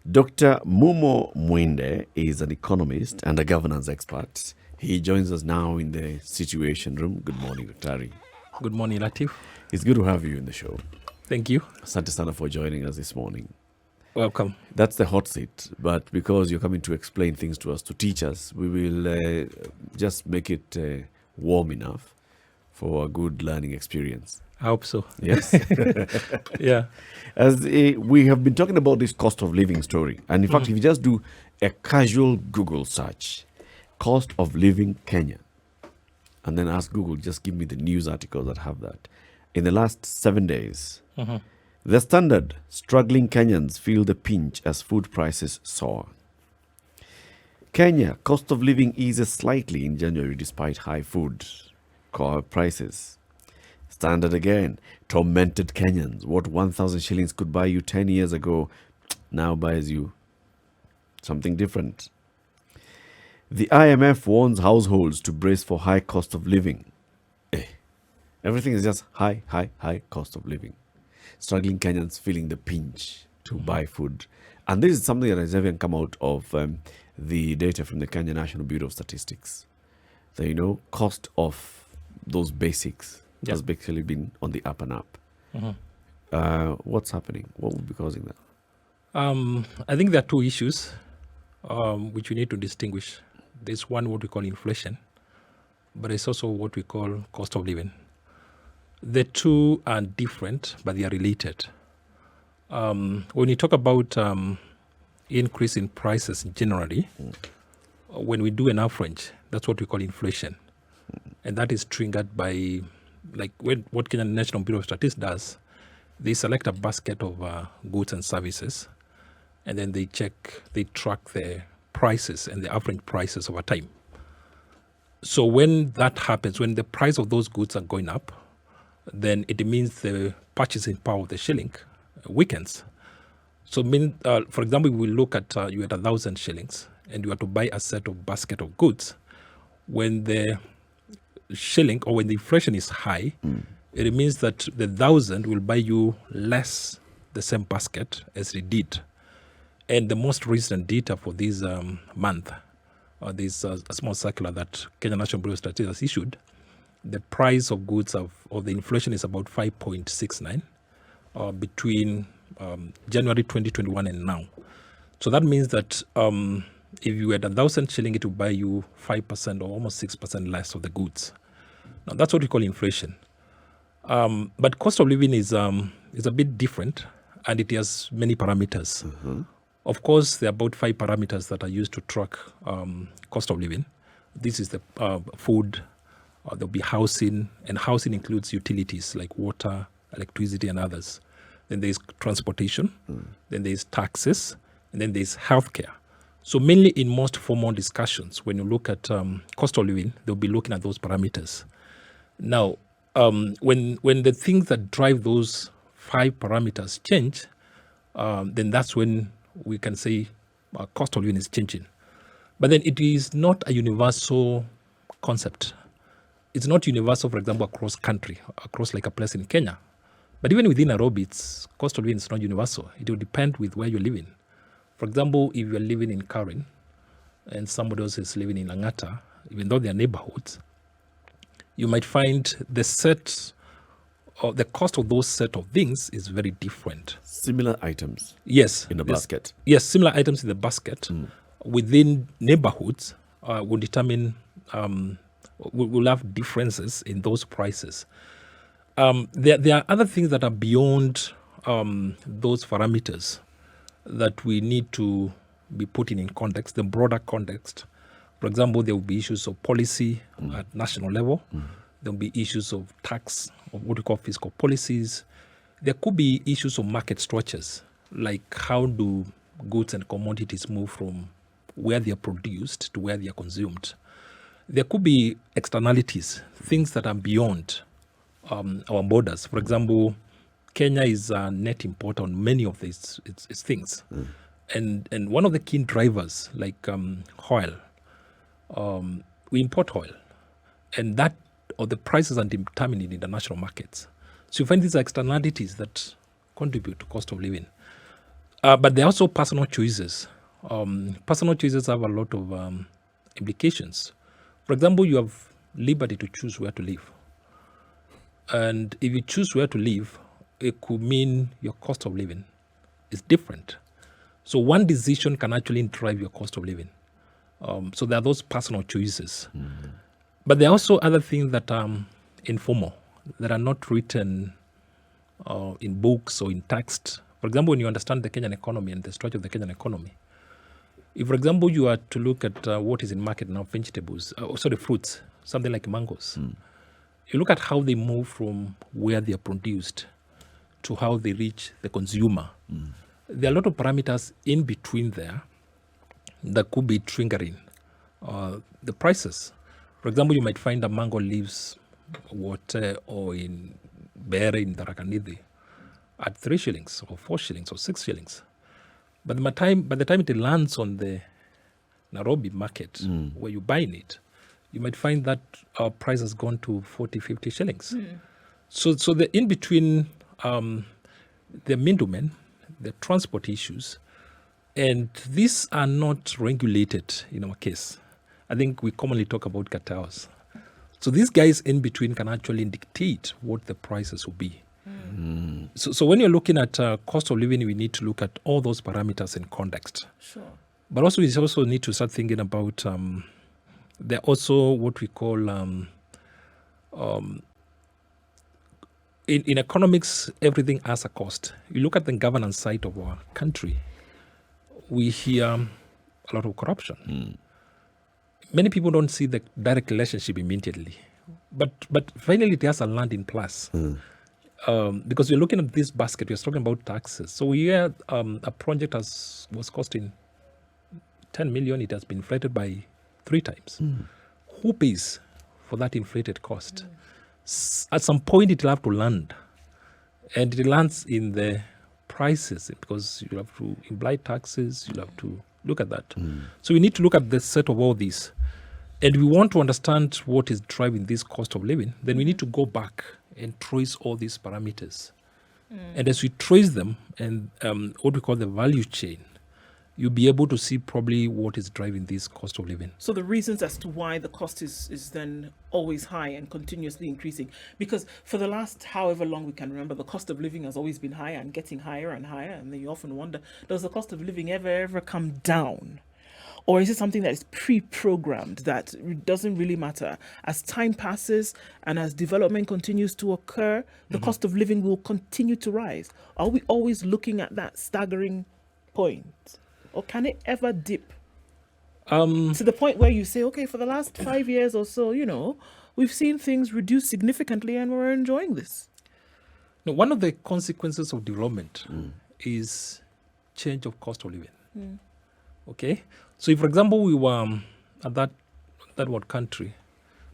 Dr. Mumo Muinde is an economist and a governance expert. He joins us now in the Situation Room. Good morning, Dr. Ari. Good morning, Latif. It's good to have you in the show. Thank you. Asante sana for joining us this morning. Welcome. That's the hot seat, but because you're coming to explain things to us, to teach us, we will just make it warm enough for a good learning experience. I hope so. Yes. Yeah. As we have been talking about this cost of living story, and in fact, if you just do a casual Google search, cost of living Kenya, and then ask Google, just give me the news articles that have that. In the last 7 days, the Standard, struggling Kenyans feel the pinch as food prices soar. Kenya, cost of living eases slightly in January despite high food prices. Standard again, tormented Kenyans. What 1,000 shillings could buy you 10 years ago now buys you something different. The IMF warns households to brace for high cost of living. Everything is just high cost of living. Struggling Kenyans feeling the pinch to buy food. And this is something that has even come out of the data from the Kenya National Bureau of Statistics. The cost of those basics has basically been on the up and up. What's happening? What would be causing that? I think there are two issues which we need to distinguish. There's one what we call inflation, but there's also what we call cost of living. The two are different, but they are related. When you talk about increase in prices generally, when we do an average, that's what we call inflation. And that is triggered by, what Kenya National Bureau of Statistics does, they select a basket of goods and services, and then they track the prices and the average prices over time. So when that happens, when the price of those goods are going up, then it means the purchasing power of the shilling weakens. So, for example, we look at you had 1,000 shillings and you are to buy a set of basket of goods. When the shilling or when the inflation is high, it means that the 1,000 will buy you less the same basket as it did. And the most recent data for this month, this a small circular that Kenya National Bureau of Statistics has issued, the price of goods of the inflation is about 5.69 between January 2021 and now. So that means that if you had 1,000 shilling, it will buy you 5% or almost 6% less of the goods. Now that's what we call inflation. But cost of living is a bit different, and it has many parameters. Of course, there are about 5 parameters that are used to track cost of living. This is the food. There'll be housing, and housing includes utilities like water, electricity, and others. Then there's transportation, then there's taxes, and then there's healthcare. So mainly in most formal discussions, when you look at cost of living, they'll be looking at those parameters. Now, when the things that drive those 5 parameters change, then that's when we can say cost of living is changing. But then it is not a universal concept. It's not universal, for example, across country, across like a place in Kenya. But even within Nairobi, cost of living is not universal. It will depend with where you're living. For example, if you're living in Karen and somebody else is living in Langata, even though they're neighborhoods, you might find the set or the cost of those set of things is very different. Similar items. Yes. In a basket. Yes, similar items in the basket within neighborhoods will determine will have differences in those prices. There are other things that are beyond those parameters that we need to be putting in context, the broader context. For example, there will be issues of policy at national level. There will be issues of tax, of what we call fiscal policies. There could be issues of market structures, like how do goods and commodities move from where they are produced to where they are consumed. There could be externalities, things that are beyond our borders. For example, Kenya is a net importer on many of its things. And one of the key drivers, like oil, we import oil. And that, or the prices are determined in international markets. So you find these externalities that contribute to cost of living. But there are also personal choices. Personal choices have a lot of implications. For example, you have liberty to choose where to live. And if you choose where to live, it could mean your cost of living is different. So one decision can actually drive your cost of living. So there are those personal choices. But there are also other things that are informal, that are not written in books or in text. For example, when you understand the Kenyan economy and the structure of the Kenyan economy, if, for example, you are to look at what is in market now, vegetables, fruits, something like mangoes, you look at how they move from where they are produced to how they reach the consumer. There are a lot of parameters in between there that could be triggering the prices. For example, you might find a mango leaves water or in Bere in Tharaka-Nithi at 3 shillings or 4 shillings or 6 shillings. But by the time it lands on the Nairobi market where you're buying it, you might find that our price has gone to 40, 50 shillings. So the in between, the middlemen, the transport issues, and these are not regulated in our case. I think we commonly talk about cartels. So these guys in between can actually dictate what the prices will be. So when you're looking at cost of living, we need to look at all those parameters in context. Sure. But also we also need to start thinking about there are also what we call in economics, everything has a cost. You look at the governance side of our country, we hear a lot of corruption. Many people don't see the direct relationship immediately, but finally it has a landing plus. Because we're looking at this basket, we're talking about taxes. So we hear a project was costing 10 million, it has been inflated by 3 times. Who pays for that inflated cost? At some point it will have to land, and it lands in the prices because you have to imply taxes, you have to look at that. So we need to look at the set of all these, and we want to understand what is driving this cost of living. Then we need to go back and trace all these parameters. And as we trace them and what we call the value chain, you'll be able to see probably what is driving this cost of living. So the reasons as to why the cost is then always high and continuously increasing, because for the last however long we can remember, the cost of living has always been higher and getting higher and higher. And then you often wonder, does the cost of living ever come down? Or is it something that is pre-programmed that doesn't really matter? As time passes and as development continues to occur, the cost of living will continue to rise. Are we always looking at that staggering point? Or can it ever dip to the point where you say, okay, for the last 5 years or so, we've seen things reduce significantly and we're enjoying this? Now, one of the consequences of development is change of cost of living. Okay? So if, for example, we were at that world country,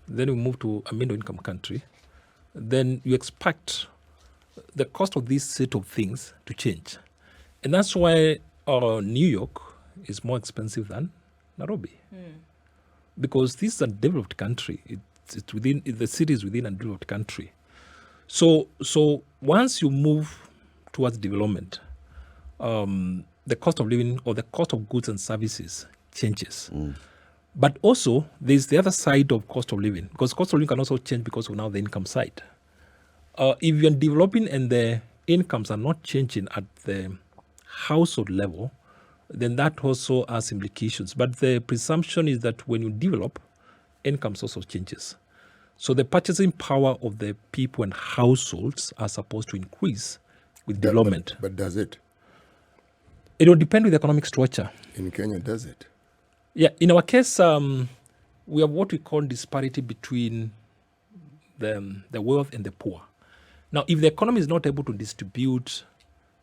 then we move to a middle income country, then you expect the cost of this set of things to change. And that's why New York is more expensive than Nairobi. Because this is a developed country. It's within the city is within a developed country. So once you move towards development, the cost of living or the cost of goods and services changes. But also there's the other side of cost of living, because cost of living can also change because of now the income side. If you're developing and the incomes are not changing at the household level, then that also has implications. But the presumption is that when you develop, incomes also changes. So the purchasing power of the people and households are supposed to increase with development. But does it? It will depend with the economic structure. In Kenya, does it? Yeah, in our case, we have what we call disparity between the wealth and the poor. Now, if the economy is not able to distribute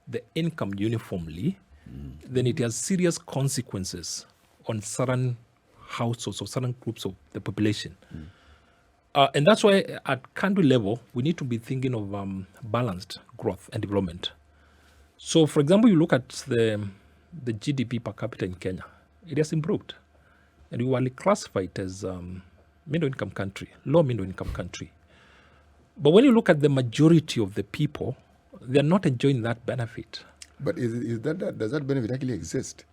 the income uniformly, then it has serious consequences on certain households or certain groups of the population. And that's why at country level, we need to be thinking of balanced growth and development. So, for example, you look at the GDP per capita in Kenya, it has improved. And we will classify it as middle-income country, low middle-income country. But when you look at the majority of the people, they are not enjoying that benefit. But does that benefit actually exist?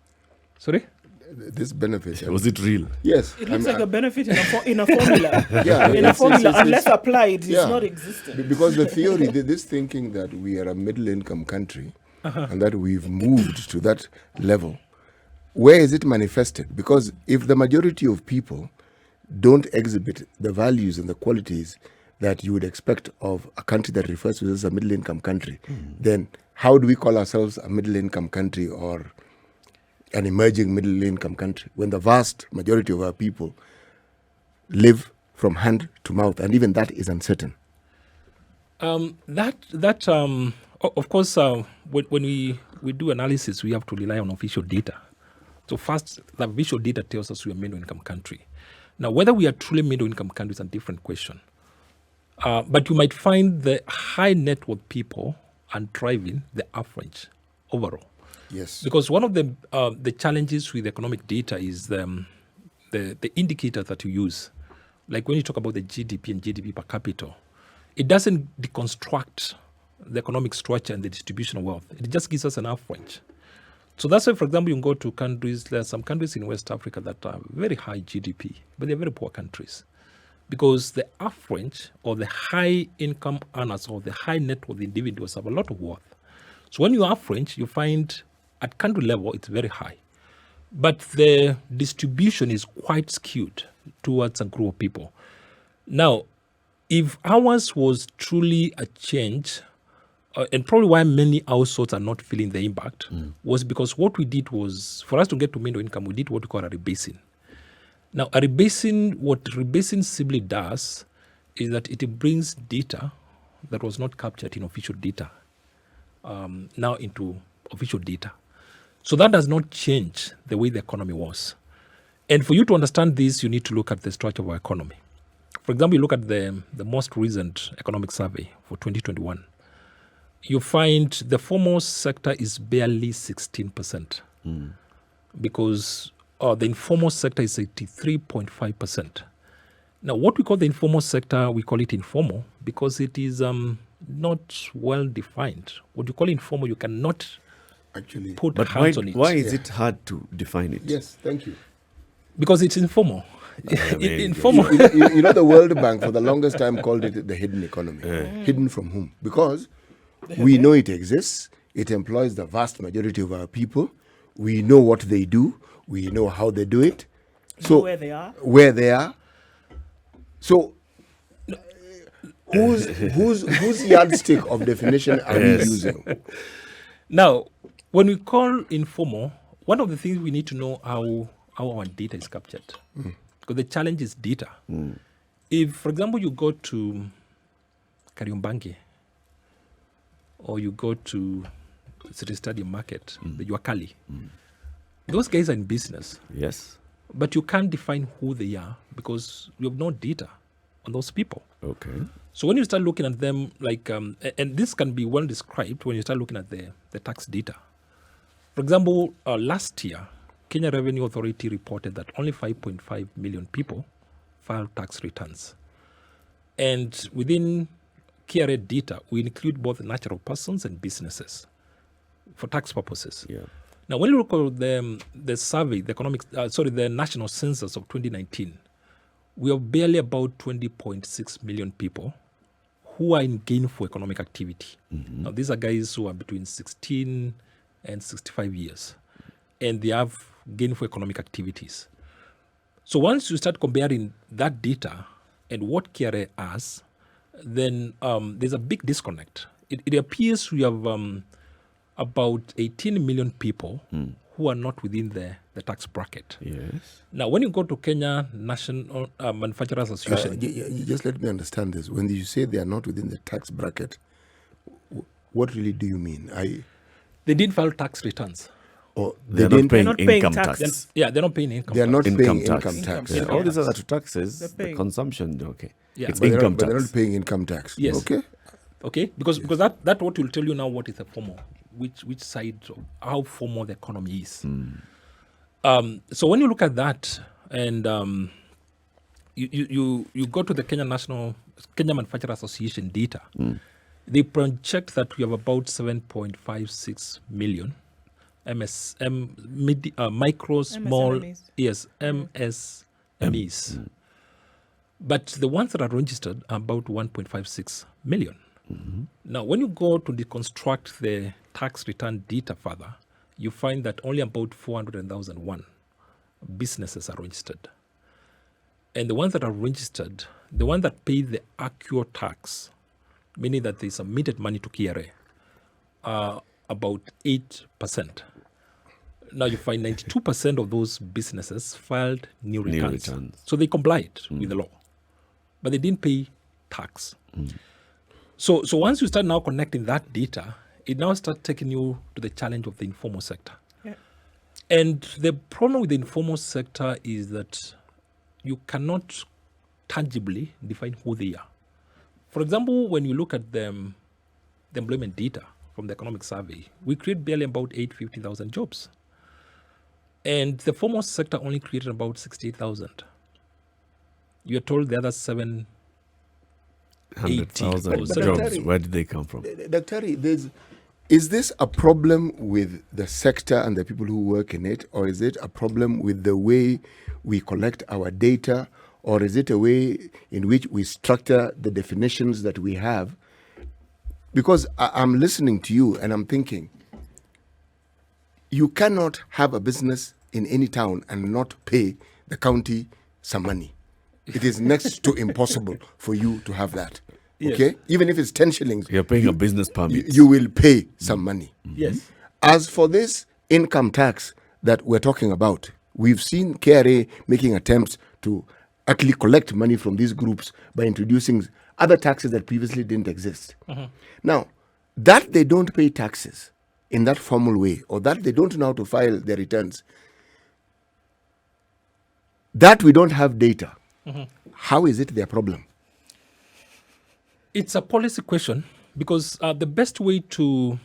Sorry? This benefit. Was it real? Yes. It looks like a benefit in a formula. Yeah, In a formula, unless applied, it's not existent. Because the theory, this thinking that we are a middle-income country and that we've moved to that level, where is it manifested? Because if the majority of people don't exhibit the values and the qualities that you would expect of a country that refers to as a middle-income country, then how do we call ourselves a middle-income country or an emerging middle-income country when the vast majority of our people live from hand to mouth, and even that is uncertain? Of course, when we do analysis, we have to rely on official data. So first, the official data tells us we are a middle-income country. Now, whether we are truly middle-income country is a different question. But you might find the high net worth people are driving the average overall. Yes. Because one of the challenges with economic data is the indicator that you use. Like when you talk about the GDP and GDP per capita, it doesn't deconstruct the economic structure and the distribution of wealth. It just gives us an average. So that's why, for example, you can go to countries, there are some countries in West Africa that are very high GDP, but they're very poor countries. Because the average or the high income earners or the high net worth individuals have a lot of worth. So when you average, you find at country level, it's very high. But the distribution is quite skewed towards a group of people. Now, if ours was truly a change, and probably why many households are not feeling the impact, was because what we did was, for us to get to middle income, we did what we call a rebasing. Now, what rebasing simply does is that it brings data that was not captured in official data now into official data. So that does not change the way the economy was. And for you to understand this, you need to look at the structure of our economy. For example, you look at the most recent economic survey for 2021. You find the formal sector is barely 16%, because the informal sector is 83.5%. Now, what we call the informal sector, we call it informal because it is not well defined. What you call informal, you cannot Actually put But hands on it. why is it hard to define it? Yes, thank you. Because it's informal. I mean, Informal. You know, the World Bank for the longest time called it the hidden economy. Hidden from whom? Because we know it exists. It employs the vast majority of our people. We know what they do. We know how they do it. So where they are. So whose yardstick of definition are we using? Now, when we call informal, one of the things we need to know how our data is captured. Because the challenge is data. If, for example, you go to Kariobangi or you go to City Stadium Market, the Yuakali, those guys are in business. Yes. But you can't define who they are because you have no data on those people. Okay. So when you start looking at them, like, and this can be well described when you start looking at the tax data. For example, last year, Kenya Revenue Authority reported that only 5.5 million people filed tax returns. And within KRA data, we include both natural persons and businesses for tax purposes. Yeah. Now, when you look at the survey, the national census of 2019, we have barely about 20.6 million people who are in gainful economic activity. Now, these are guys who are between 16 and 65 years, and they have gainful economic activities. So once you start comparing that data and what KRA has, then there's a big disconnect. It appears we have about 18 million people who are not within the tax bracket. Yes. Now, when you go to Kenya National Manufacturers Association, You just let me understand this. When you say they are not within the tax bracket, what really do you mean? they didn't file tax returns. Or They're they not didn't paying They're not paying income tax. tax. They're not paying income. They are not tax. paying Income tax. income tax. Income Yeah, all these tax. other taxes, They're the paying. consumption, okay. Yeah. It's But they're income not, but they're tax. not paying income tax. Yes. Okay. Okay, because that what will tell you now what is a formal, which side of how formal the economy is. So when you look at that, and you go to the Kenya Manufacturers Association data, They project that we have about 7.56 million micro, small, MSMEs. yes, MSMEs. But the ones that are registered are about 1.56 million. Now, when you go to deconstruct the tax return data further, you find that only about 400,001 businesses are registered. And the ones that are registered, the ones that pay the actual tax, meaning that they submitted money to KRA, are about 8%. Now you find 92% of those businesses filed new returns. So they complied with the law, but they didn't pay tax. So once you start now connecting that data, it now starts taking you to the challenge of the informal sector. Yeah. And the problem with the informal sector is that you cannot tangibly define who they are. For example, when you look at the employment data from the economic survey, we create barely about 850,000 jobs. And the formal sector only created about 68,000. You're told the other 780,000 jobs, where did they come from? Dr. Is this a problem with the sector and the people who work in it, or is it a problem with the way we collect our data, or is it a way in which we structure the definitions that we have? Because I'm listening to you and I'm thinking, you cannot have a business in any town and not pay the county some money. It is next to impossible for you to have that. Okay? Yes. Even if it's 10 shillings. You're paying a business permit. You will pay some money. Yes. As for this income tax that we're talking about, we've seen KRA making attempts to actually collect money from these groups by introducing other taxes that previously didn't exist. Now, that they don't pay taxes in that formal way, or that they don't know how to file their returns, that we don't have data. How is it their problem? It's a policy question, because the best way to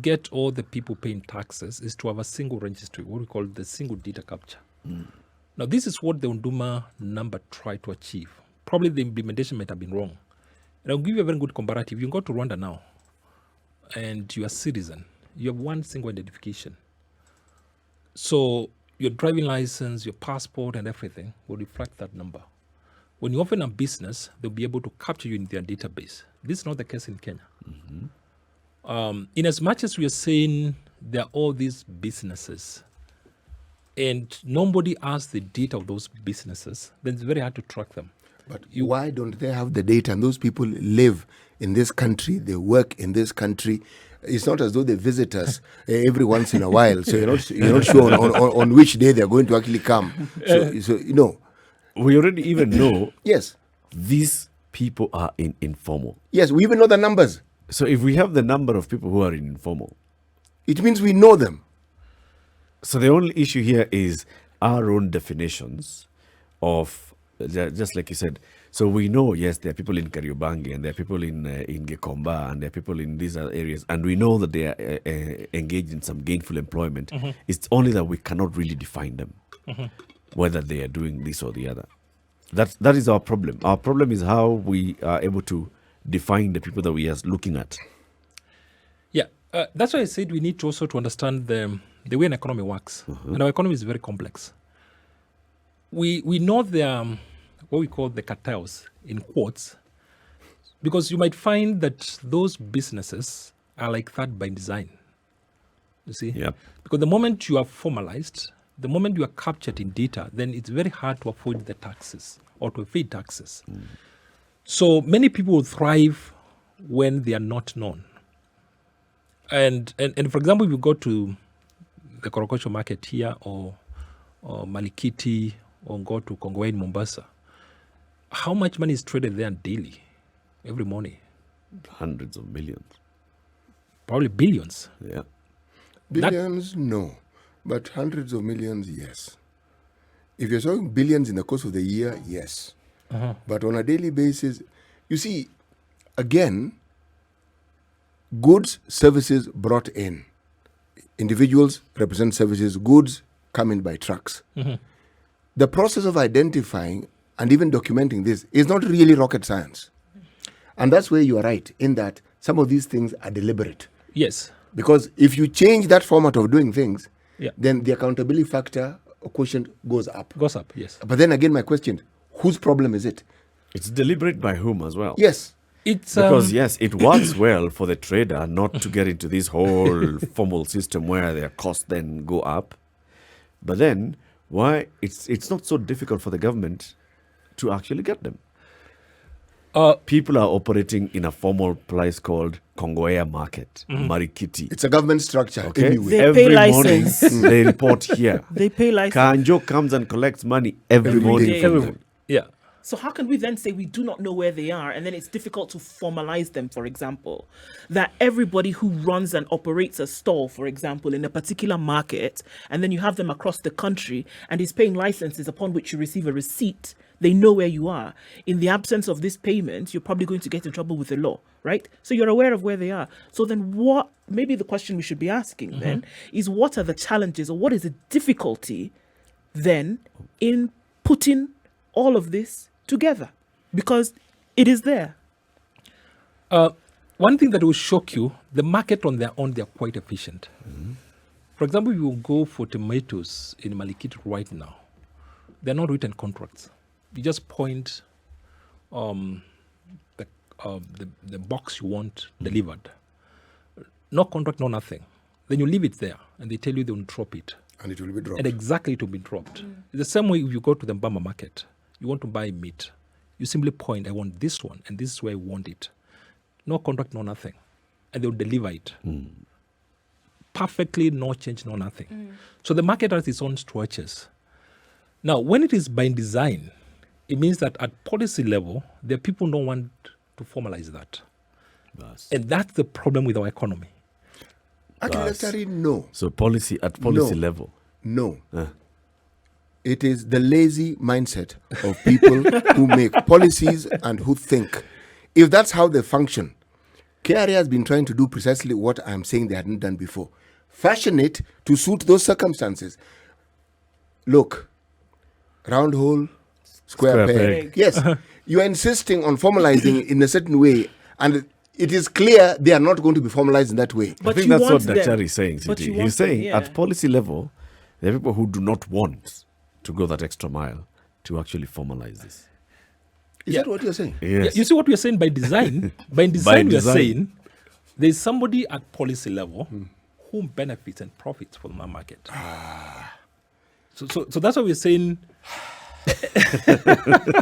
get all the people paying taxes is to have a single registry, what we call the single data capture. Now, this is what the Unduma number tried to achieve. Probably the implementation might have been wrong. And I'll give you a very good comparative. You go to Rwanda now, and you're a citizen. You have one single identification. So your driving license, your passport, and everything will reflect that number. When you open a business, they'll be able to capture you in their database. This is not the case in Kenya. In as much as we are saying there are all these businesses, and nobody has the data of those businesses, then it's very hard to track them. But why don't they have the data? And those people live in this country, they work in this country. It's not as though they visit us every once in a while. So you're not sure on which day they're going to actually come. So you know. We already even know Yes. these people are in informal. Yes, we even know the numbers. So if we have the number of people who are in informal, It means we know them. so the only issue here is our own definitions of, just like you said. So we know, yes, there are people in Kariobangi, and there are people in Gekomba, and there are people in these other areas, and we know that they are engaged in some gainful employment. It's only that we cannot really define them, whether they are doing this or the other. That is our problem. Our problem is how we are able to define the people that we are looking at. Yeah, that's why I said we need to also to understand the way an economy works. And our economy is very complex. We know there are what we call the cartels, in quotes, because you might find that those businesses are like that by design. You see? Yeah. Because the moment you are formalized, the moment you are captured in data, then it's very hard to avoid the taxes or to evade taxes. So many people will thrive when they are not known. And for example, if you go to the Korokosho market here, or Malikiti, or go to Kongowea in Mombasa, how much money is traded there daily, every morning? Hundreds of millions. Probably billions. Yeah. Billions, no. But hundreds of millions, yes. If you're talking billions in the course of the year, yes. But on a daily basis, you see, again, goods, services brought in. Individuals represent services, goods come in by trucks. The process of identifying and even documenting this is not really rocket science. And that's where you are right, in that some of these things are deliberate. Yes. Because if you change that format of doing things, Yeah. then the accountability factor or quotient goes up. Goes up. Yes. But then again, my question, whose problem is it? It's deliberate by whom as well. Yes. It's Because yes, it works well for the trader not to get into this whole formal system where their costs then go up. But then why it's not so difficult for the government to actually get them. People are operating in a formal place called Kongoea Market, Marikiti. It's a government structure Okay, anyway. They every pay morning license. they report here. They pay license. Kanjo comes and collects money every Every morning day. from them. yeah. So how can we then say we do not know where they are, and then it's difficult to formalize them, for example? That everybody who runs and operates a store, for example, in a particular market, and then you have them across the country, and is paying licenses upon which you receive a receipt, they know where you are. In the absence of this payment, you're probably going to get in trouble with the law, right? So you're aware of where they are. So then what, maybe the question we should be asking then is, what are the challenges, or what is the difficulty then in putting all of this together? Because it is there. One thing that will shock you, the market on their own, they're quite efficient. For example, you will go for tomatoes in Malikit right now. They're not written contracts. You just point the box you want delivered. No contract, no nothing. Then you leave it there, and they tell you they will drop it. And it will be dropped. And exactly it will be dropped. It's the same way if you go to the Mbamba market, you want to buy meat. You simply point, I want this one, and this is where I want it. No contract, no nothing. And they'll deliver it. Perfectly, no change, no nothing. So the market has its own structures. Now, when it is by design, it means that at policy level, the people don't want to formalize that. Yes. And that's the problem with our economy. Actually, Daktari, no. So policy at policy No. level. No. It is the lazy mindset of people who make policies and who think. If that's how they function, KRA has been trying to do precisely what I'm saying they hadn't done before. Fashion it to suit those circumstances. Look, round hole, square Square peg. peg. Yes, you are insisting on formalizing in a certain way, and it is clear they are not going to be formalized in that way. But I think you that's what want them. Daktari is saying, But CT. you want He's them, saying yeah. at policy level, there are people who do not want to go that extra mile to actually formalize this. Is that what you're saying? Yeah, Yes. you see what we are saying by design? By design, we are design. saying there's somebody at policy level who benefits and profits from our market. So that's what we're saying.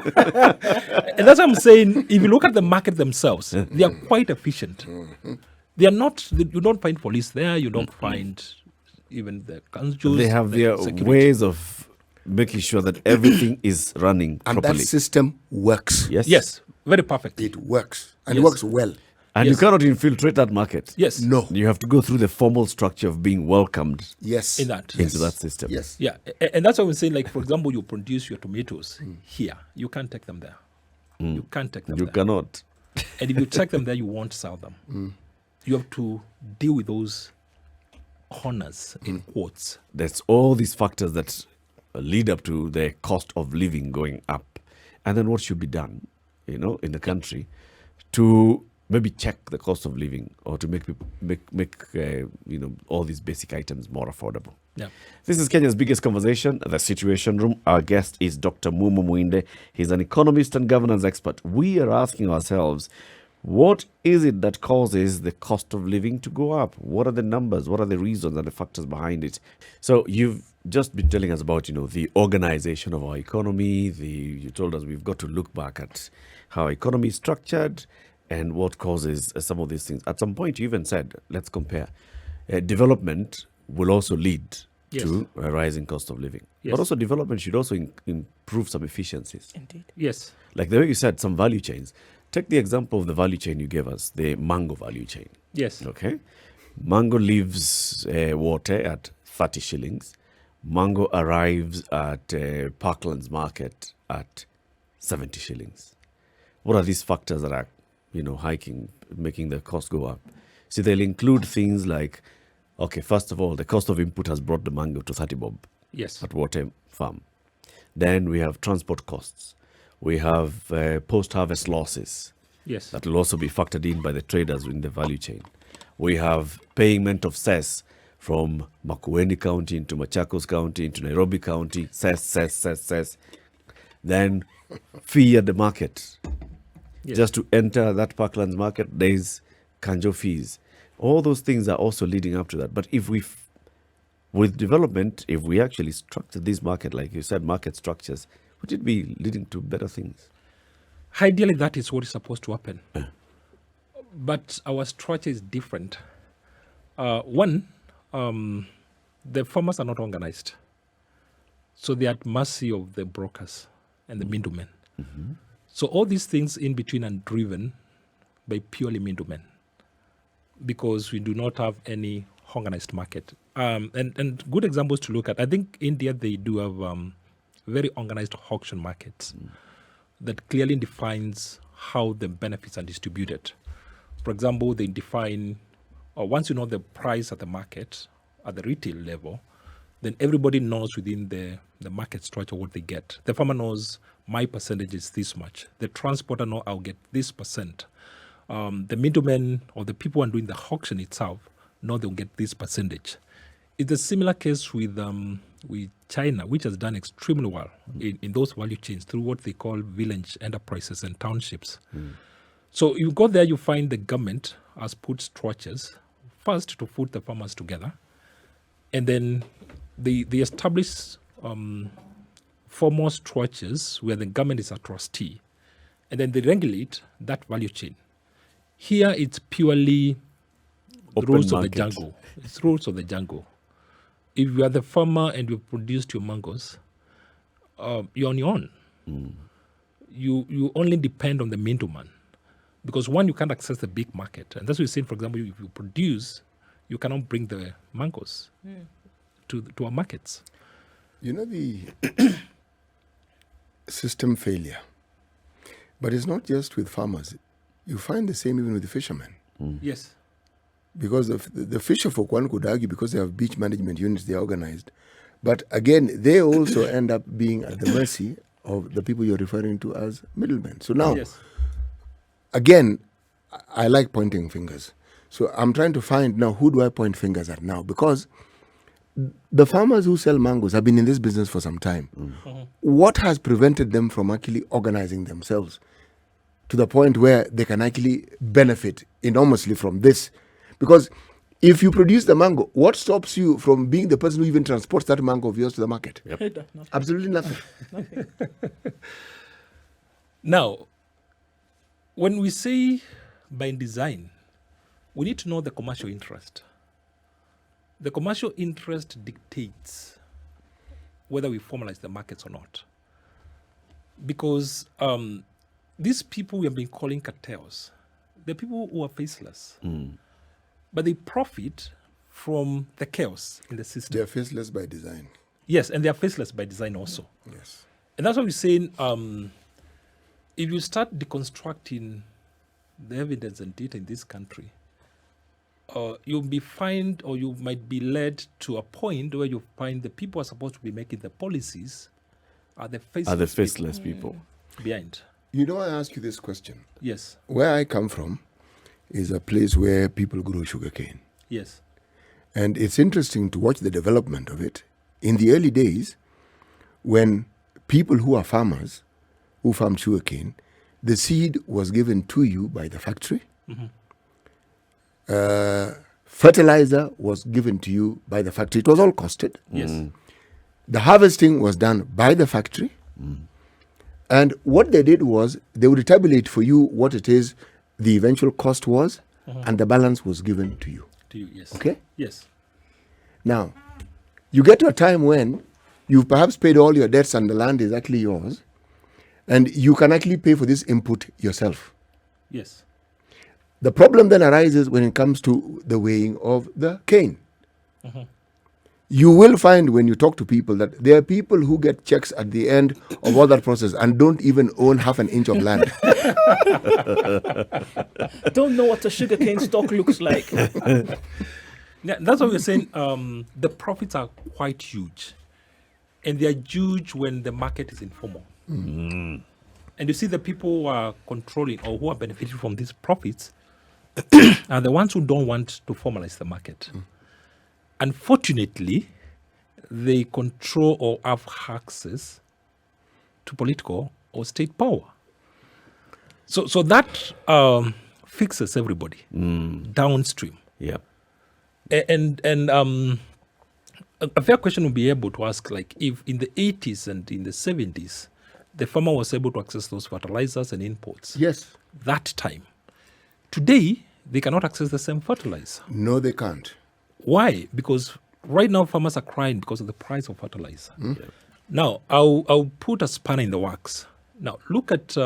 And that's what I'm saying. If you look at the market themselves, they are quite efficient. They are not, you don't find police there, you don't find even the councils. They have the their security. ways of making sure that everything is running And properly. that system works. Yes. Yes, very perfect. It works. And it Yes. works well. And Yes. you cannot infiltrate that market. Yes. No. You have to go through the formal structure of being welcomed Yes. In that. into that system. Yes. Yeah, and that's what we're saying. Like, for example, you produce your tomatoes here, you can't take them there. You can't take them You there. cannot. And if you take them there, you won't sell them. You have to deal with those honors in quotes. There's all these factors that lead up to the cost of living going up. And then what should be done, in the country to maybe check the cost of living or to make people make all these basic items more affordable. Yeah. This is Kenya's biggest conversation, The Situation Room. Our guest is Dr. Mumo Muinde. He's an economist and governance expert. We are asking ourselves, what is it that causes the cost of living to go up? What are the numbers? What are the reasons and the factors behind it? So you've just been telling us about, the organization of our economy. You told us we've got to look back at how our economy is structured and what causes some of these things. At some point, you even said, let's compare. Development will also lead Yes. to a rising cost of living. Yes. But also development should also improve some efficiencies. Indeed. Yes. Like the way you said, some value chains. Take the example of the value chain you gave us, the mango value chain. Yes. Okay. Mango leaves water at 30 shillings. Mango arrives at Parklands Market at 70 shillings. What are these factors that are, hiking, making the cost go up? See, they'll include things like, okay, first of all, the cost of input has brought the mango to 30 bob Yes. at Water Farm. Then we have transport costs. We have post-harvest losses. Yes. That will also be factored in by the traders in the value chain. We have payment of cess from Makueni County into Machakos County into Nairobi County. Cess. Then fee at the market. Yes. Just to enter that Parklands market, there's kanjo fees. All those things are also leading up to that. But if with development, if we actually structure this market, like you said, market structures, would it be leading to better things? Ideally, that is what is supposed to happen. But our structure is different. One, the farmers are not organized. So they are at mercy of the brokers and the middlemen. So all these things in between are driven by purely middlemen because we do not have any organized market. And good examples to look at. I think India, they do have very organized auction markets that clearly defines how the benefits are distributed. For example, they define, once you know the price at the market, at the retail level, then everybody knows within the market structure what they get. The farmer knows my percentage is this much. The transporter knows I'll get this percent. The middlemen or the people who are doing the auction itself know they'll get this percentage. It's a similar case with China, which has done extremely well in those value chains through what they call village enterprises and townships. So you go there, you find the government has put structures, first to put the farmers together, and then they establish formal structures where the government is a trustee, and then they regulate that value chain. Here it's purely Open rules market. of the jungle. It's rules of the jungle. If you are the farmer and you've produced your mangoes, you're on your own. You only depend on the middleman. Because one, you can't access the big market. And that's what you're saying, for example, if you produce, you cannot bring the mangoes to our markets. You know the system failure. But it's not just with farmers. You find the same even with the fishermen. Yes. Because the fisher folk, one could argue, because they have beach management units, they are organized. But again, they also end up being at the mercy of the people you're referring to as middlemen. So now, Yes. again, I like pointing fingers. So I'm trying to find now, who do I point fingers at now? Because the farmers who sell mangoes have been in this business for some time. What has prevented them from actually organizing themselves to the point where they can actually benefit enormously from this? Because if you produce the mango, what stops you from being the person who even transports that mango of yours to the market? Absolutely nothing. Now, when we say by design, we need to know the commercial interest. The commercial interest dictates whether we formalize the markets or not. Because these people we have been calling cartels, they're people who are faceless. But they profit from the chaos in the system. They are faceless by design. Yes, and they are faceless by design also. Yes. And that's what we're saying. If you start deconstructing the evidence and data in this country, you'll be find, or you might be led to a point where you find the people who are supposed to be making the policies are the faceless, People. behind. You know, I ask you this question. Yes, Where I come from is a place where people grow sugarcane. yes, And it's interesting to watch the development of it. In the early days, when people who are farmers, who farm sugarcane, the seed was given to you by the factory. Fertilizer was given to you by the factory. It was all costed. yes, The harvesting was done by the factory. And what they did was they would tabulate for you what it is the eventual cost was, and the balance was given to you. to you, yes. Okay? Yes, Now, you get to a time when you've perhaps paid all your debts and the land is actually yours, and you can actually pay for this input yourself. yes, The problem then arises when it comes to the weighing of the cane. You will find when you talk to people that there are people who get checks at the end of all that process and don't even own half an inch of land. Don't know what a sugarcane stock looks like. Yeah, that's what we're saying. The profits are quite huge, and they are huge when the market is informal. And you see the people who are controlling or who are benefiting from these profits are the ones who don't want to formalize the market. Unfortunately, they control or have access to political or state power. So that fixes everybody downstream. Yeah. And a fair question would be able to ask, like, if in the 80s and in the 70s, the farmer was able to access those fertilizers and imports. Yes. That time. Today, they cannot access the same fertilizer. No, they can't. Why? Because right now farmers are crying because of the price of fertilizer. Yeah. Now, I'll put a spanner in the works. Now, look at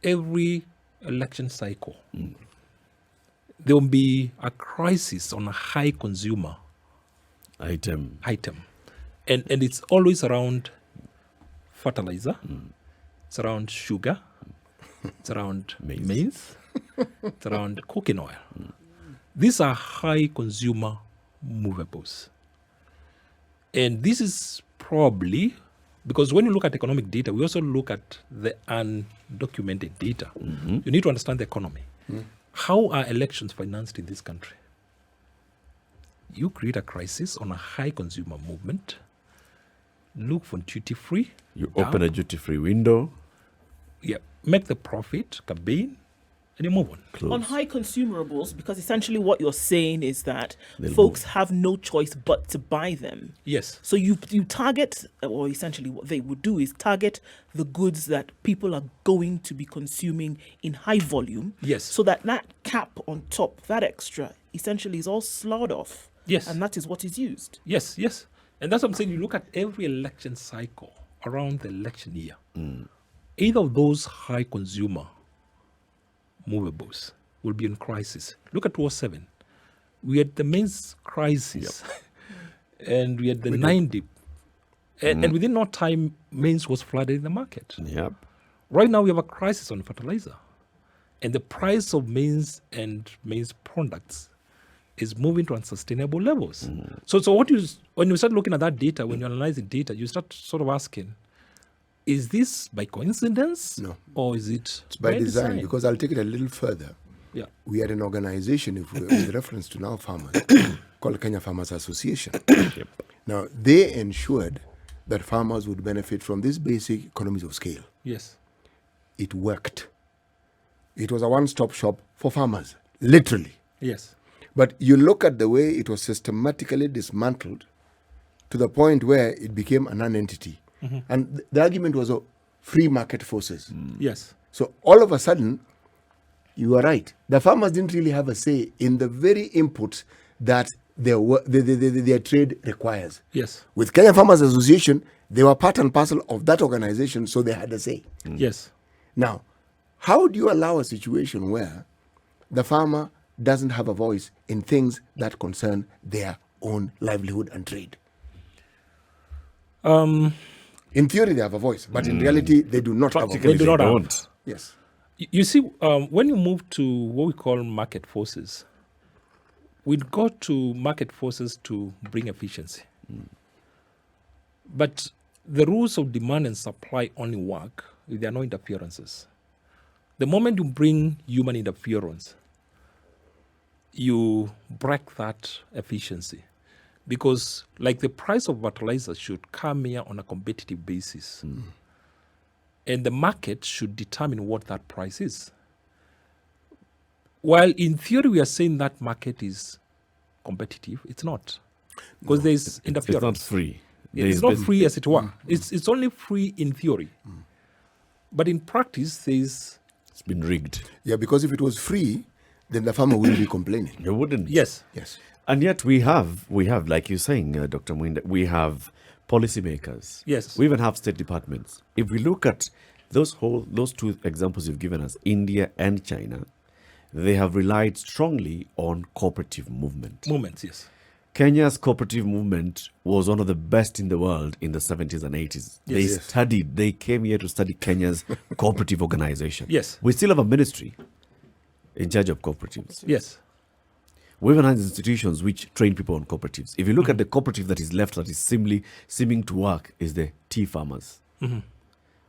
every election cycle. There will be a crisis on a high consumer Item. And it's always around fertilizer, it's around sugar, it's around maize, it's around cooking oil. These are high consumer movables. And this is probably because when you look at economic data, we also look at the undocumented data. You need to understand the economy. How are elections financed in this country? You create a crisis on a high consumer movement, look for duty-free. You open a duty-free window. Yeah, make the profit, campaign, and you move on. Close. On high consumerables, because essentially what you're saying is that folks have no choice but to buy them. Yes. So you target, or essentially what they would do is target the goods that people are going to be consuming in high volume. Yes. So that cap on top, that extra, essentially is all sloughed off. Yes. And that is what is used. Yes. And that's what I'm saying. You look at every election cycle around the election year. Either of those high consumer movables will be in crisis. Look at 2007. We had the maize crisis. And we had the 90. And within no time, maize was flooded in the market. Yep. Right now, we have a crisis on fertilizer. And the price of maize and maize products is moving to unsustainable levels. So when you start looking at that data, when you analyze the data, you start sort of asking, is this by coincidence? No. Or is it It's by design, because I'll take it a little further. Yeah. We had an organization, with reference to now farmers, called Kenya Farmers Association. Now, they ensured that farmers would benefit from these basic economies of scale. Yes. It worked. It was a one-stop shop for farmers, literally. Yes. But you look at the way it was systematically dismantled to the point where it became a non-entity. And the argument was free market forces. Yes. So all of a sudden, you are right. The farmers didn't really have a say in the very inputs that their trade requires. Yes. With Kenya Farmers Association, they were part and parcel of that organization, so they had a say. Yes. Now, how do you allow a situation where the farmer doesn't have a voice in things that concern their own livelihood and trade? In theory, they have a voice, but in reality, they do not have a Practically, voice. They do not have. don't. Yes. You see, when you move to what we call market forces, we go to market forces to bring efficiency. But the rules of demand and supply only work if there are no interferences. The moment you bring human interference, you break that efficiency. Because like the price of fertilizer should come here on a competitive basis. And the market should determine what that price is. While in theory we are saying that market is competitive, it's not. Because there's interference. It's not free. It's not free as it were. It's only free in theory. But in practice, It's been rigged. Yeah, because if it was free, then the farmer wouldn't be complaining. You wouldn't. yes. Yes. And yet we have, like you're saying, Dr. Muinde, we have policymakers. Yes. We even have state departments. If we look at those two examples you've given us, India and China, they have relied strongly on cooperative movement. Movements, yes. Kenya's cooperative movement was one of the best in the world in the 70s and 80s. Yes. They came here to study Kenya's cooperative organization. Yes. We still have a ministry in charge of cooperatives. Yes. We even have institutions which train people on cooperatives. If you look at the cooperative that is left that is seeming to work is the tea farmers.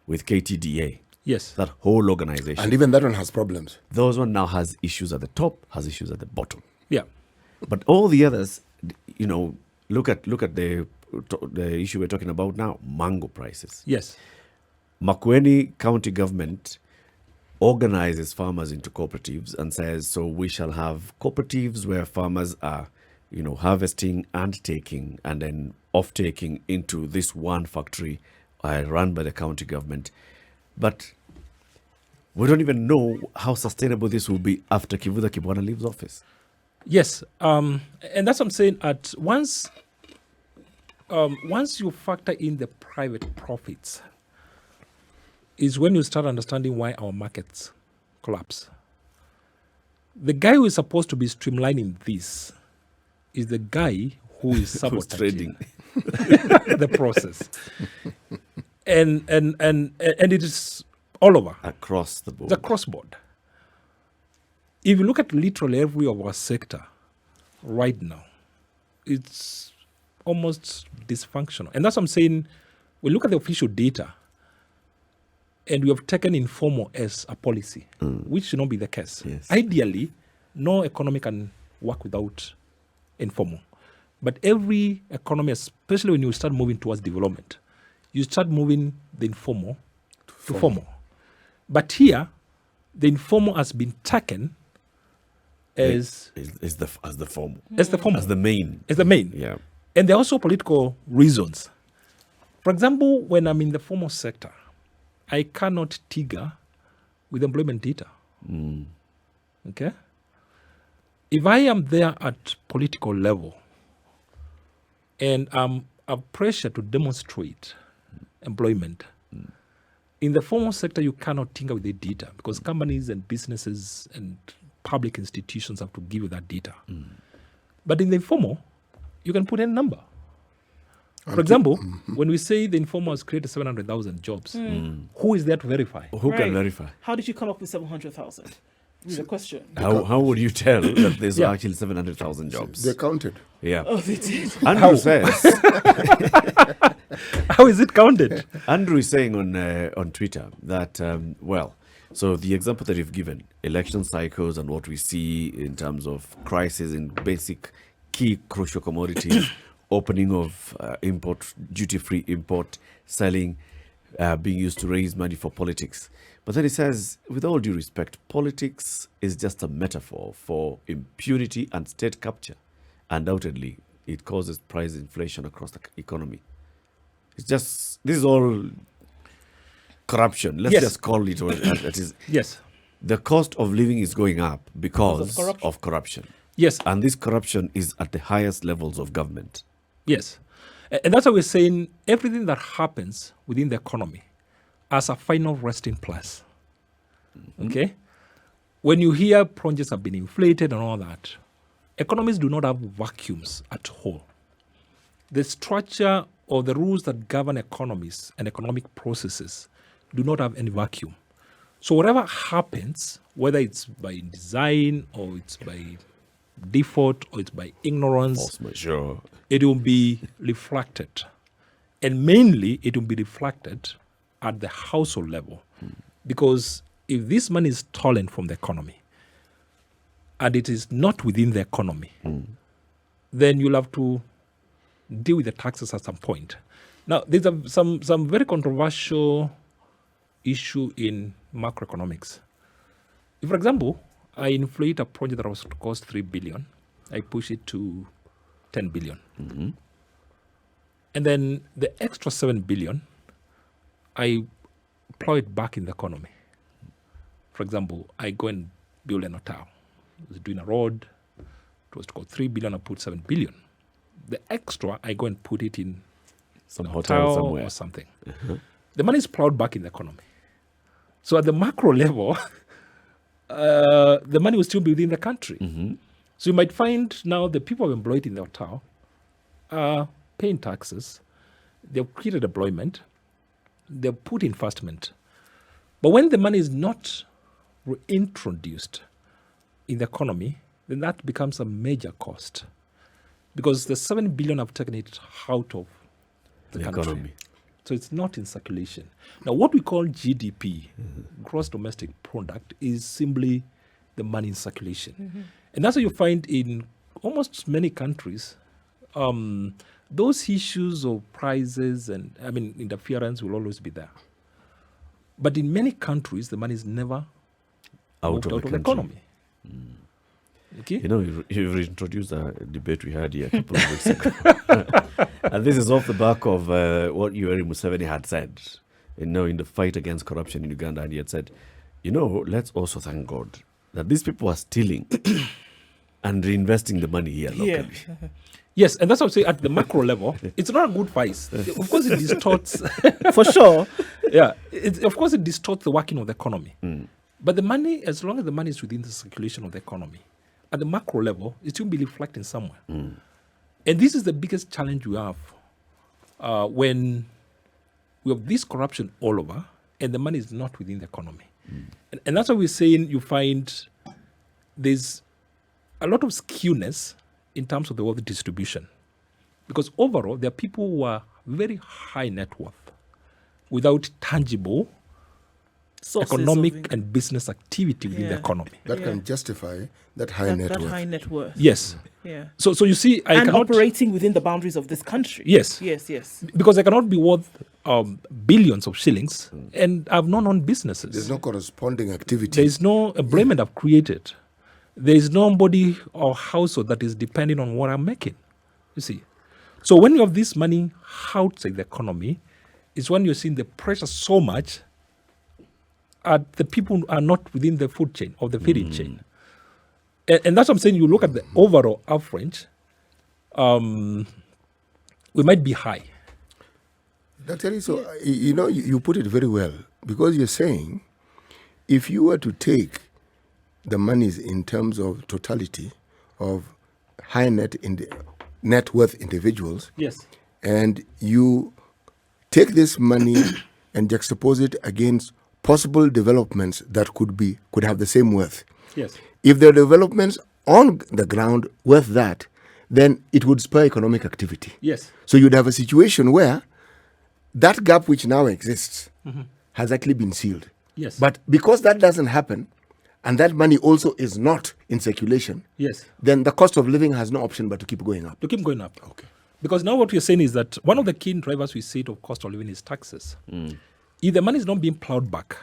with KTDA, Yes. that whole organization. And even that one has problems. Those one now has issues at the top, has issues at the bottom. Yeah. But all the others, you know, look at the issue we're talking about now, mango prices. Yes. Makueni County government organizes farmers into cooperatives and says, so we shall have cooperatives where farmers are, you know, harvesting and taking and then off-taking into this one factory run by the county government. But we don't even know how sustainable this will be after Kivuda Kibwana leaves office. Yes. And that's what I'm saying. Once you factor in the private profits, is when you start understanding why our markets collapse. The guy who is supposed to be streamlining this is the guy who is sabotaging the process. And it is all over. Across the board. It's across board. If you look at literally every of our sector right now, it's almost dysfunctional. And that's what I'm saying. We look at the official data, and we have taken informal as a policy, which should not be the case. Yes. Ideally, no economy can work without informal. But every economy, especially when you start moving towards development, you start moving the informal to formal. But here, the informal has been taken as the formal. as the formal. As the main. As the main. Yeah. And there are also political reasons. For example, when I'm in the formal sector, I cannot trigger with employment data. Okay? If I am there at political level and I'm a pressure to demonstrate employment, in the formal sector, you cannot tinker with the data because companies and businesses and public institutions have to give you that data. But in the informal, you can put in a number. For example, when we say the informal has created 700,000 jobs, who is there to verify? Who Right. can verify? How did you come up with 700,000? Is the question. How would you tell that there's Yeah. actually 700,000 jobs? They're counted. Yeah. Oh, they did. Andrew says, How is it counted? Andrew is saying on Twitter that, so the example that you've given, election cycles and what we see in terms of crisis in basic key crucial commodities, opening of import, duty-free import, selling, being used to raise money for politics. But then he says, with all due respect, politics is just a metaphor for impunity and state capture. Undoubtedly, it causes price inflation across the economy. It's just, this is all corruption. Let's Yes. just call it what it is. Yes. The cost of living is going up because corruption. of corruption. Yes. And this corruption is at the highest levels of government. Yes. And that's why we're saying everything that happens within the economy as a final resting place. Okay? When you hear projects have been inflated and all that, economies do not have vacuums at all. The structure or the rules that govern economies and economic processes do not have any vacuum. So whatever happens, whether it's by design or it's by default or it's by ignorance, Force majeure. it will be reflected. And mainly, it will be reflected at the household level. Because if this money is stolen from the economy and it is not within the economy, then you'll have to deal with the taxes at some point. Now, there's some very controversial issue in macroeconomics. If, for example, I inflate a project that was to cost 3 billion, I push it to 10 billion. And then the extra 7 billion, I plow it back in the economy. For example, I go and build an hotel. I was doing a road. It was to cost 3 billion, I put 7 billion. The extra, I go and put it in Some a hotel hotel somewhere. or something. The money is plowed back in the economy. So at the macro level, the money will still be within the country. So you might find now the people employed in the hotel are paying taxes. They've created employment. They've put investment. But when the money is not reintroduced in the economy, then that becomes a major cost. Because the 7 billion have taken it out of the country. economy. So it's not in circulation. Now, what we call GDP, gross domestic product, is simply the money in circulation. And that's what you find in almost many countries. Those issues of prices and, interference will always be there. But in many countries, the money is never Out moved of out the of the country. economy. Okay? You know, you've introduced a debate we had here a couple of weeks ago. And this is off the back of what Yoweri Museveni had said, in the fight against corruption in Uganda. And he had said, let's also thank God that these people are stealing and reinvesting the money here locally. Yes, and that's what I say at the macro level, it's not a good vice. Of course, it distorts. For sure. Yeah, of course, it distorts the working of the economy. But the money, as long as the money is within the circulation of the economy, at the macro level, it should be reflecting somewhere. And this is the biggest challenge we have when we have this corruption all over and the money is not within the economy. And that's why we're saying you find there's a lot of skewness in terms of the wealth distribution. Because overall, there are people who are very high net worth without tangible Sources economic and business activity within the economy. That can justify that high net that worth. high net worth. Yes. Yeah. So you see, I And cannot operating within the boundaries of this country. Yes. Yes. because I cannot be worth billions of shillings and I've no known businesses. There's no corresponding activity. There is no employment I've created. There is nobody or household that is depending on what I'm making. You see. So when you have this money outside the economy, is when you're seeing the pressure so much at the people who are not within the food chain or the feeding chain. And that's what I'm saying. You look at the overall average, we might be high. Dr. So, you put it very well, because you're saying if you were to take the monies in terms of totality of high net worth individuals, Yes. and you take this money and juxtapose it against possible developments that could have the same worth. Yes. If there are developments on the ground worth that, then it would spur economic activity. Yes. So you'd have a situation where that gap which now exists has actually been sealed. Yes. But because that doesn't happen, and that money also is not in circulation, Yes. then the cost of living has no option but to keep going up. To keep going up. Okay. Because now what we're saying is that one of the key drivers we see of cost of living is taxes. If the money is not being plowed back,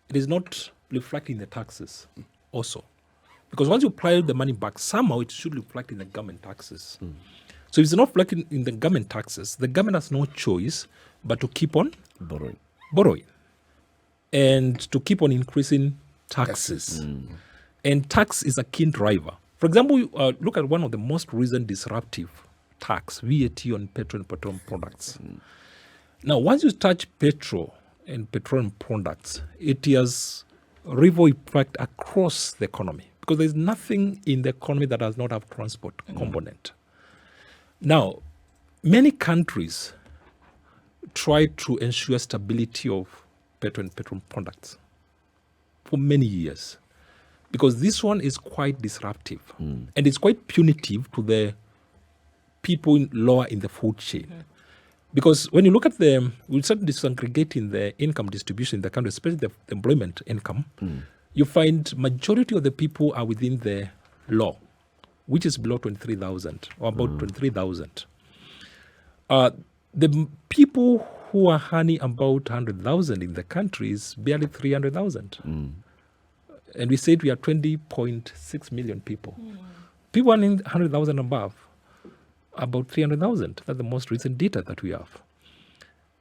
it is not reflecting the taxes also. Because once you plow the money back, somehow it should reflect in the government taxes. So if it's not reflecting in the government taxes, the government has no choice but to keep on borrowing and to keep on increasing taxes. And tax is a key driver. For example, look at one of the most recent disruptive tax, VAT on petrol and petroleum products. Now, once you touch petrol and petroleum products, it has ripple effect across the economy because there's nothing in the economy that does not have transport component. Now, many countries try to ensure stability of petrol and petroleum products for many years because this one is quite disruptive and it's quite punitive to the people lower in the food chain. Because when you look at we start disaggregating the income distribution in the country, especially the employment income, you find majority of the people are within the law, which is below 23,000 or about 23,000. The people who are earning about 100,000 in the country is barely 300,000. And we said we are 20.6 million people. People earning 100,000 above, about 300,000. That's the most recent data that we have.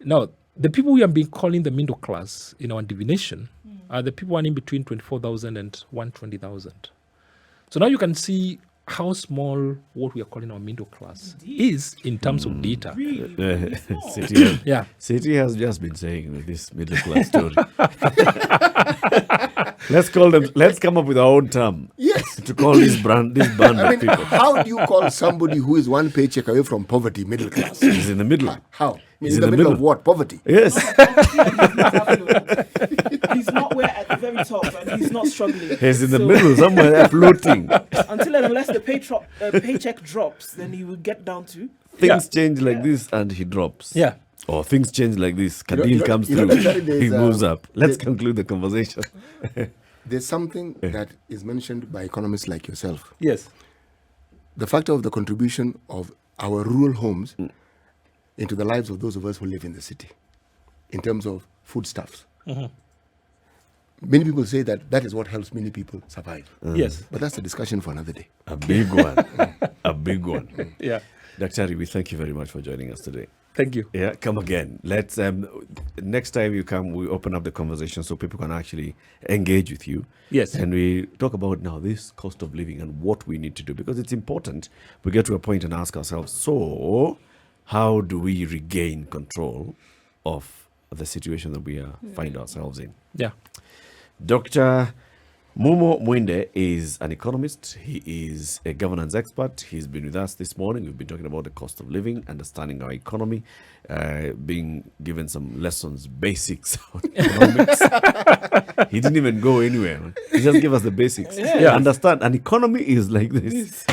Now, the people we have been calling the middle class in our divination are the people earning between 24,000 and 120,000. So now you can see how small what we are calling our middle class is in terms of data. City has just been saying with this middle class story. Let's come up with our own term. Yes. To call this band of people. How do you call somebody who is one paycheck away from poverty middle class? He's in the middle. How? He's in the middle of what? Poverty? Yes. He's not where at the very top and he's not struggling. He's in the middle, somewhere there floating. Until and unless the paycheck drops, then he will get down to. Things change like this and he drops. Yeah. Or things change like this. You know- Kadil you know- comes you know, through. there's, He moves up. Let's there- conclude the conversation. There's something that is mentioned by economists like yourself. Yes. The factor of the contribution of our rural homes into the lives of those of us who live in the city in terms of foodstuffs. Many people say that that is what helps many people survive. Yes. But that's a discussion for another day. A big one. A big one. Yeah. Dr. we thank you very much for joining us today. Thank you. Yeah, come again. Let's next time you come, we open up the conversation so people can actually engage with you. Yes. And we talk about now this cost of living and what we need to do, because it's important. We get to a point and ask ourselves, so how do we regain control of the situation that we find ourselves in? Yeah. Dr. Mumo Muinde is an economist. He is a governance expert. He's been with us this morning. We've been talking about the cost of living, understanding our economy, being given some lessons, basics on economics. He didn't even go anywhere. He just gave us the basics. Yeah. Understand, an economy is like this.